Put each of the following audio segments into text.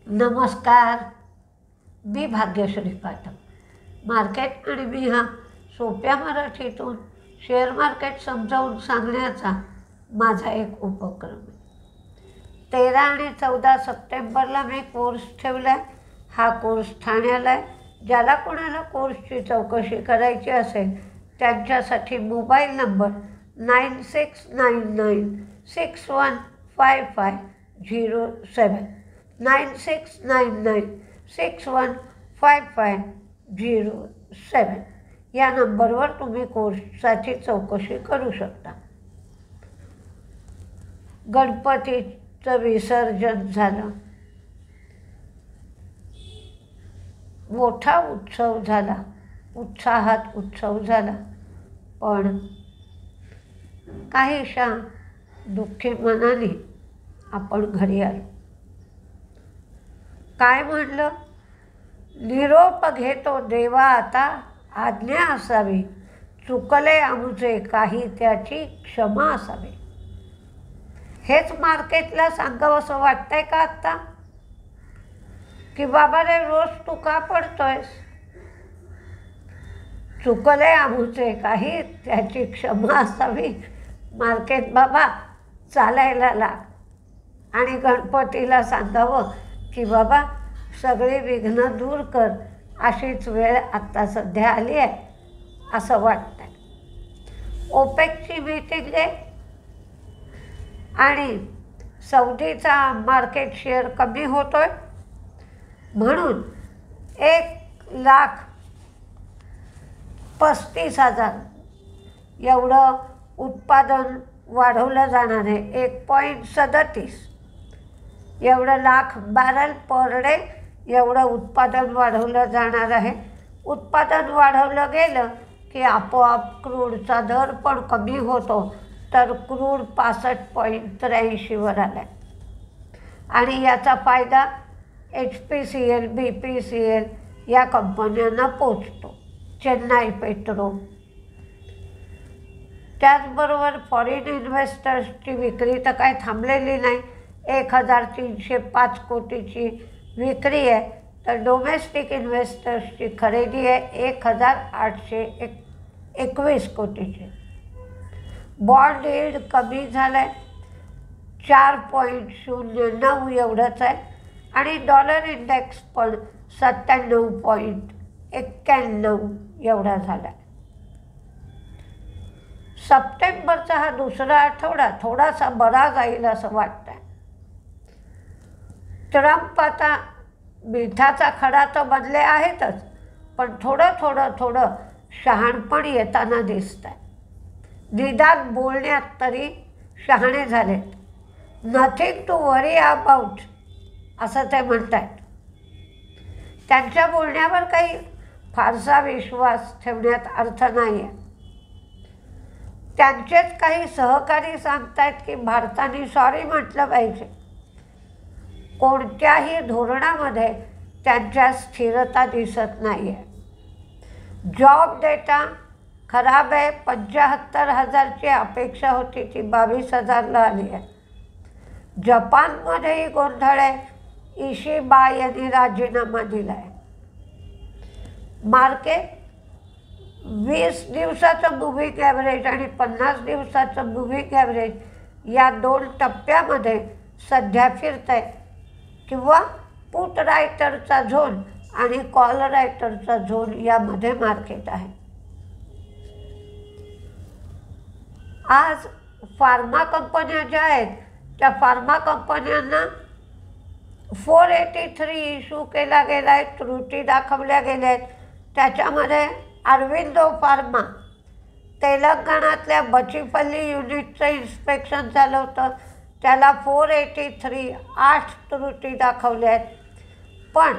नमस्कार, मी भाग्यश्री पाठक. मार्केट आणि मी हा सोप्या मराठीतून शेअर मार्केट समजावून सांगण्याचा माझा एक उपक्रम आहे. 13 आणि 14 सप्टेंबरला मी कोर्स ठेवला आहे. हा कोर्स ठाण्याला आहे. ज्याला कोणाला कोर्सची चौकशी करायची असेल त्यांच्यासाठी मोबाईल नंबर 9699615507 9699615507 या नंबरवर तुम्ही कोर्ससाठी चौकशी करू शकता. गणपतीचं विसर्जन झालं, मोठा उत्सव झाला, उत्साहात उत्सव झाला, पण काहीशा दुःखी मनाने आपण घरी आलो. काय म्हणलं? निरोप घेतो देवा आता, आज्ञा असावी, चुकले आमुचे काही त्याची क्षमा असावी. हेच मार्केटला सांगावंसं वाटतंय का आत्ता? की बाबा रे, रोज तू का पडतोयस? चुकले आमुचे काही त्याची क्षमा असावी. मार्केट बाबा चालायला लाग आणि गणपतीला सांगावं की बाबा सगळी विघ्न दूर कर. अशीच वेळ आत्ता सध्या आली आहे असं वाटतंय. ओपेकची मीटिंग आहे आणि सौदीचा मार्केट शेअर कमी होतोय म्हणून 1,35,000 एवढं उत्पादन वाढवलं जाणार आहे. 1.37 एवढं लाख बॅरल पर डे एवढं उत्पादन वाढवलं जाणार आहे. उत्पादन वाढवलं गेलं की आपोआप क्रूडचा दर पण कमी होतो. तर क्रूड 65.83वर आला आहे आणि याचा फायदा HPCL, BPCL या कंपन्यांना पोचतो. चेन्नई पेट्रो. त्याचबरोबर फॉरेन इन्व्हेस्टर्सची विक्री तर काय थांबलेली नाही. 1,305 कोटीची विक्री आहे. तर डोमेस्टिक इन्व्हेस्टर्सची खरेदी आहे 1,821 कोटीची. बॉन्ड यील्ड कमी झालं आहे, 4.09 एवढंच आहे आणि डॉलर इंडेक्स पण 97.91 एवढा झाला आहे. सप्टेंबरचा हा दुसरा आठवडा थोडासा बरा जाईल असं वाटतं आहे. ट्रम्प आता मिठाचा खडा तर बनले आहेतच, पण थोडं शहाणपण येताना दिसत आहे. निदान बोलण्यात तरी शहाणे झालेत. नथिंग टू वरी अबाउट असं ते म्हणत आहेत. त्यांच्या बोलण्यावर काही फारसा विश्वास ठेवण्यात अर्थ नाही आहे. त्यांचेच काही सहकारी सांगतायत की भारताने सॉरी म्हटलं पाहिजे. कोणत्याही धोरणामध्ये त्यांच्या स्थिरता दिसत नाही आहे. जॉब डेटा खराब आहे. 75,000ची अपेक्षा होती ती 22,000ला आली आहे. जपानमध्येही गोंधळ आहे. इशिबा यांनी राजीनामा दिला आहे. मार्केट 20 दिवसाचं मूव्हिंग ॲव्हरेज आणि 50 दिवसाचं मूव्हिंग ॲव्हरेज या 2 टप्प्यामध्ये सध्या फिरत आहे किंवा पुट रायटरचा झोन आणि कॉल रायटरचा झोन यामध्ये मार्केट आहे. आज फार्मा कंपन्या ज्या आहेत त्या फार्मा कंपन्यांना 483 इश्यू केला गेला आहे, त्रुटी दाखवल्या गेल्या आहेत. त्याच्यामध्ये अरविंदो फार्मा तेलंगणातल्या बचीपल्ली युनिटचं इन्स्पेक्शन झालं होतं. त्याला 483 8 त्रुटी दाखवल्या आहेत. पण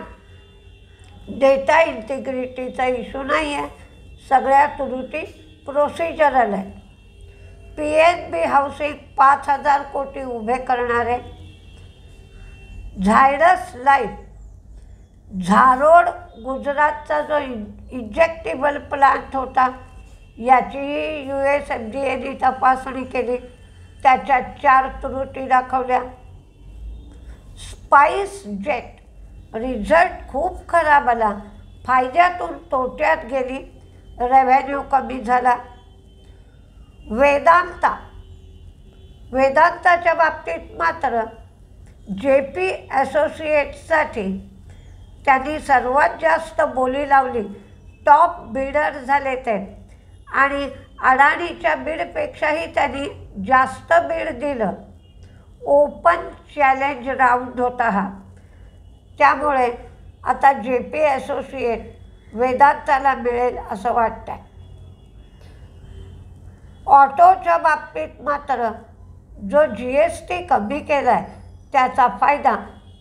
डेटा इंटिग्रिटीचा इश्यू नाही आहे. सगळ्या त्रुटी प्रोसिजरल आहेत. PNB हाऊसिंग 5,000 कोटी उभे करणारे. झायडस लाईफ झारोड गुजरातचा जो इंजेक्टेबल प्लांट होता याचीही USFDAने तपासणी केली. त्याच्यात 4 त्रुटी दाखवल्या. स्पाइस जेट रिझल्ट खूप खराब आला. फायद्यातून तोट्यात गेली. रेव्हेन्यू कमी झाला. वेदांताच्या बाबतीत मात्र JP असोसिएट्ससाठी त्यांनी सर्वात जास्त बोली लावली. टॉप बिल्डर झाले ते आणि अडाणीच्या बीडपेक्षाही त्यांनी जास्त बीड दिलं. ओपन चॅलेंज राऊंड होता हा. त्यामुळे आता JP असोसिएट वेदांताला मिळेल असं वाटतंय. ऑटोच्या बाबतीत मात्र जो GST कमी केला आहे त्याचा फायदा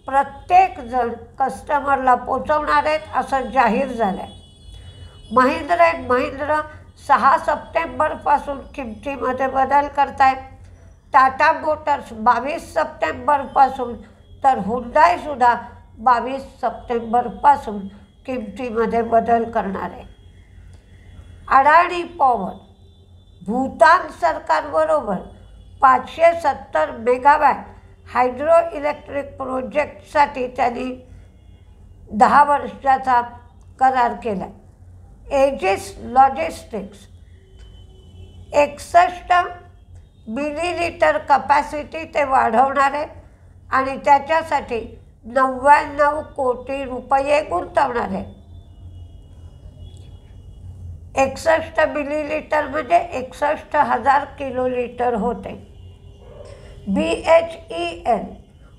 प्रत्येकजण कस्टमरला पोचवणार आहेत असं जाहीर झालं आहे. महिंद्रा अँड महिंद्रा 6 सप्टेंबरपासून किमतीमध्ये बदल करतायत. टाटा मोटर्स 22 सप्टेंबरपासून तर हुंडाईसुद्धा 22 सप्टेंबरपासून किमतीमध्ये बदल करणार आहे. अडाणी पॉवर भूतान सरकारबरोबर 570 मेगावॅट हायड्रो इलेक्ट्रिक प्रोजेक्टसाठी त्यांनी 10 वर्षाचा करार केला. एजिस लॉजिस्टिक्स 61 मिलीलिटर कपॅसिटी ते वाढवणार आहे आणि त्याच्यासाठी 99 कोटी रुपये गुंतवणार आहे. 61 मिलीलिटर म्हणजे 61,000 किलोलिटर होते. BHEL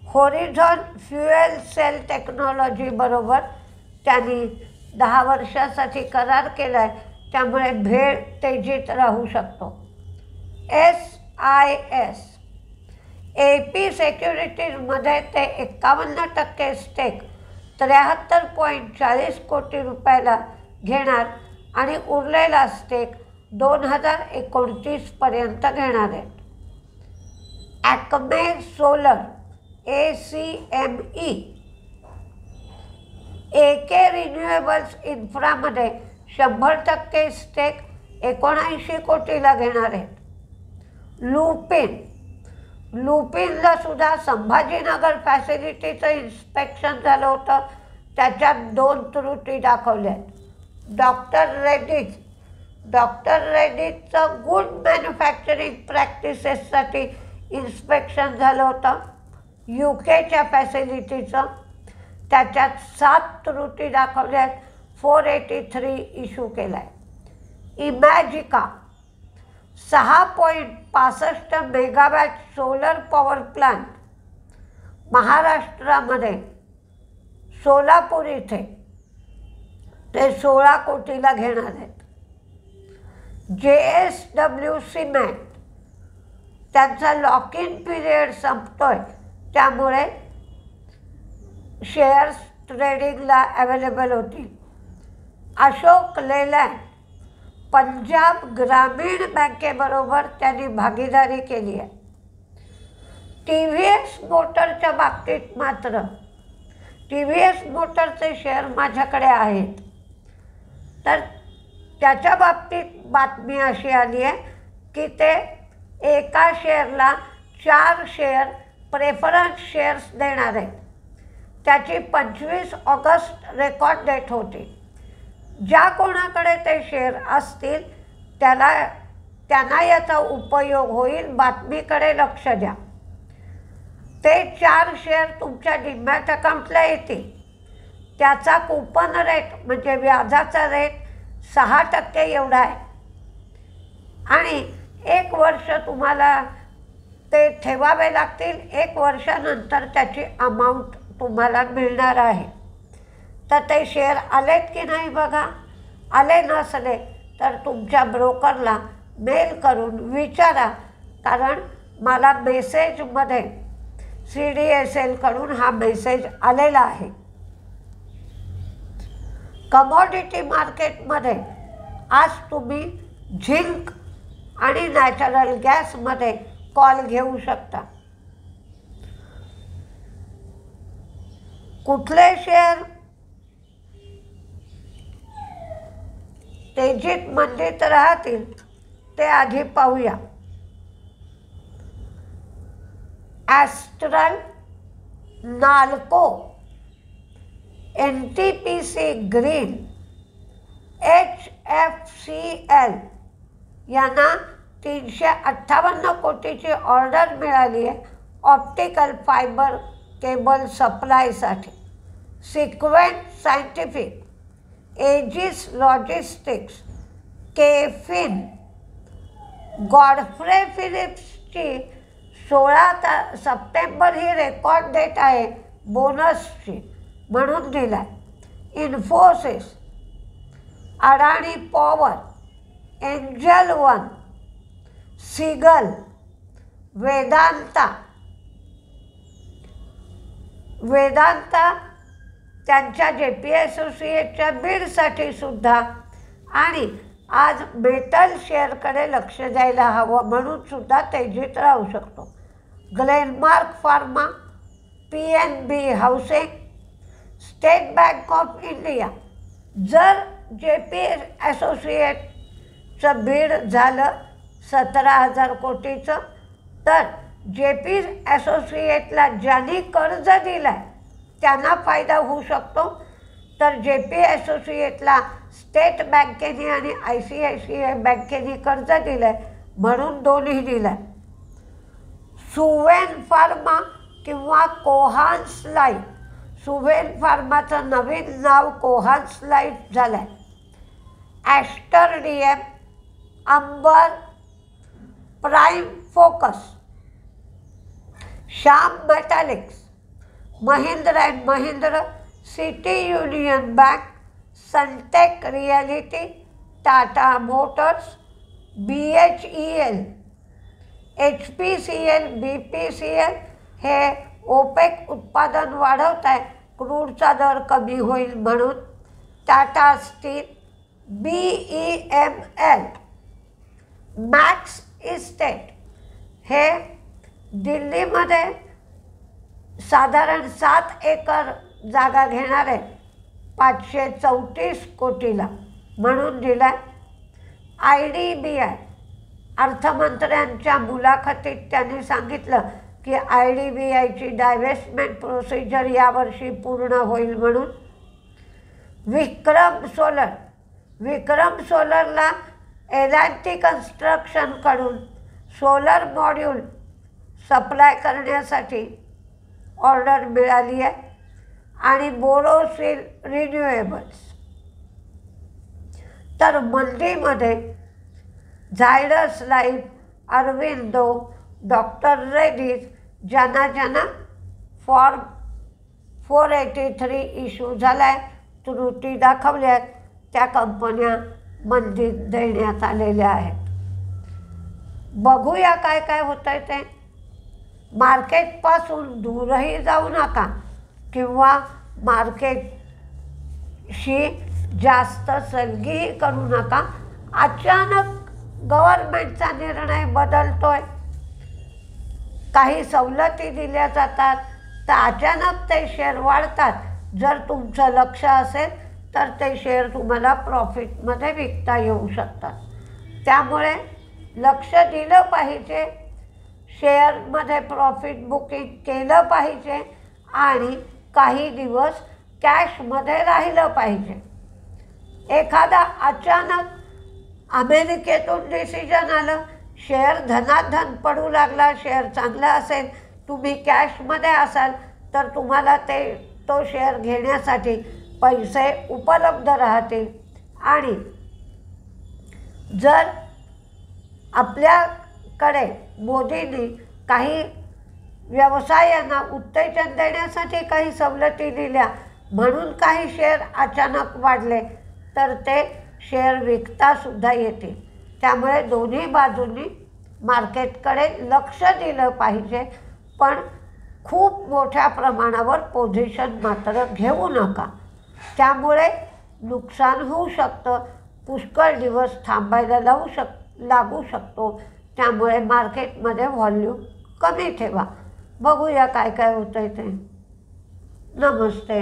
होरिझॉन फ्युएल सेल टेक्नॉलॉजी बरोबर त्यांनी 10 वर्षासाठी करार केला आहे. त्यामुळे भेळ तेजीत राहू शकतो. SIS AP सिक्युरिटीजमध्ये ते 51% स्टेक 73.40 कोटी रुपयाला घेणार आणि उरलेला स्टेक 2029 पर्यंत घेणार आहेत. Acme solar ACME AK renewables इन्फ्रामध्ये 100% स्टेक 79 कोटीला घेणार आहेत. लुपिनला सुद्धा संभाजीनगर फॅसिलिटीचं इन्स्पेक्शन झालं होतं. त्याच्यात 2 त्रुटी दाखवल्या आहेत. डॉक्टर रेड्डीचं गुड मॅन्युफॅक्चरिंग प्रॅक्टिसेससाठी इन्स्पेक्शन झालं होतं. UKच्या फॅसिलिटीचं त्याच्यात 7 त्रुटी दाखवल्या आहेत. 483 इश्यू केला आहे. Imagica 6.65 megawatt solar power plant महाराष्ट्रामध्ये सोलापूर इथे ते 16 कोटीला घेणार आहेत. JSW सिमेंट त्यांचा लॉक इन पिरियड संपतोय त्यामुळे शेअर्स ट्रेडिंगला अवेलेबल होतील. अशोक लेलँड पंजाब ग्रामीण बँकेबरोबर त्यांनी भागीदारी केली आहे. TVS मोटरच्या बाबतीत मात्र TVS मोटरचे शेअर माझ्याकडे आहेत. तर त्याच्या बाबतीत बातमी अशी आली आहे की ते एका शेअरला 4 शेअर प्रेफरन्स शेअर्स देणार आहेत. त्याची 25 ऑगस्ट रेकॉर्ड डेट होती. ज्या कोणाकडे ते शेअर असतील त्यांना याचा उपयोग होईल. बातमीकडे लक्ष द्या. ते 4 शेअर तुमच्या डीमॅट अकाउंटला येतील. त्याचा कूपन रेट म्हणजे व्याजाचा रेट 6% एवढा आहे आणि 1 वर्ष तुम्हाला ते ठेवावे लागतील. 1 वर्षानंतर त्याची अमाऊंट तुम्हाला मिळणार आहे. तर ते शेअर आलेत की नाही बघा. आले नसले तर तुमच्या ब्रोकरला मेल करून विचारा, कारण मला मेसेजमध्ये CDSLकडून हा मेसेज आलेला आहे. कमॉडिटी मार्केटमध्ये आज तुम्ही झिंक आणि नॅचरल गॅसमध्ये कॉल घेऊ शकता. कुठले शेअर तेजीत मंदीत राहतील ते आधी पाहूया. Astral, NALCO NTPC green, HFCL यांना 358 कोटीची ऑर्डर मिळाली आहे ऑप्टिकल फायबर केबल सप्लायसाठी. Sequent scientific, Aegis logistics, KFin, Godfrey फिलिप्सची 16 सप्टेंबर ही रेकॉर्ड डेट आहे बोनसची म्हणून दिला. Infosys, Adani power, Angel One, सिगल, वेदांता त्यांच्या JP असोसिएटच्या बीडसाठी सुद्धा आणि आज मेटल शेअरकडे लक्ष द्यायला हवं म्हणून सुद्धा तेजीत राहू शकतो. Glenmark pharma, PNB housing, state bank of India. जर JP असोसिएटचं बीड झालं 17,000 कोटीचं तर JP असोसिएटला ज्यांनी कर्ज दिलं आहे त्यांना फायदा होऊ शकतो. तर JP असोसिएटला स्टेट बँकेने आणि ICICI बँकेने कर्ज दिलं आहे म्हणून दोन्ही दिलं आहे. सुवेन फार्मा किंवा कोहान्स लाईफ. सुवेन फार्माचं नवीन नाव कोहान्स लाईफ झालं आहे. Aster DM, Amber, Prime Focus, Shyam Metalics, Mahindra and Mahindra, City Union Bank, Suntech Realty, Tata Motors, BHEL, HPCL, BPCL हे ओपेक उत्पादन वाढवत आहे, क्रूडचा दर कमी होईल म्हणून. टाटा स्टील, BEML, मॅक्स इस्टेट हे दिल्लीमध्ये साधारण 7 एकर जागा घेणार आहे 534 कोटीला म्हणून दिला. IDBI, अर्थमंत्र्यांच्या मुलाखतीत त्यांनी सांगितलं की IDBIची डायव्हेस्टमेंट प्रोसिजर यावर्षी पूर्ण होईल म्हणून. विक्रम सोलरला L&T कन्स्ट्रक्शनकडून सोलर मॉड्यूल सप्लाय करण्यासाठी ऑर्डर मिळाली आहे. आणि बोरोसिल रिन्युएबल्स. तर मंदीमध्ये झायडस लाईफ, अरविंदो, डॉक्टर रेड्डीज ज्यांना फॉर्म 483 इश्यू झाला आहे, त्रुटी दाखवल्या आहेत, त्या कंपन्या मंदीत देण्यात आलेल्या आहेत. बघूया काय काय होतं आहे ते. मार्केटपासून दूरही जाऊ नका किंवा मार्केटशी जास्त सलगीही करू नका. अचानक गव्हर्नमेंटचा निर्णय बदलतोय, काही सवलती दिल्या जातात तर अचानक ते शेअर वाढतात. जर तुमचं लक्ष असेल तर ते शेअर तुम्हाला प्रॉफिटमध्ये विकता येऊ शकतात. त्यामुळे लक्ष दिलं पाहिजे, शेअरमध्ये प्रॉफिट बुकिंग केलं पाहिजे आणि काही दिवस कॅशमध्ये राहिलं पाहिजे. एखादा अचानक अमेरिकेतून डिसिजन आलं, शेअर धनाधन पडू लागला, शेअर चांगला असेल, तुम्ही कॅशमध्ये असाल तर तुम्हाला तो शेअर घेण्यासाठी पैसे उपलब्ध राहतील. आणि जर आपल्याकडे मोदींनी काही व्यवसायांना उत्तेजन देण्यासाठी काही सवलती दिल्या म्हणून काही शेअर अचानक वाढले तर ते शेअर विकतासुद्धा येतील. त्यामुळे दोन्ही बाजूंनी मार्केटकडे लक्ष दिलं पाहिजे, पण खूप मोठ्या प्रमाणावर पोझिशन मात्र घेऊ नका. त्यामुळे नुकसान होऊ शकतं, पुष्कळ दिवस थांबायला लागू शकतो. त्यामुळे मार्केटमध्ये व्हॉल्यूम कमी ठेवा. बघूया काय काय होतं आहे ते. नमस्ते.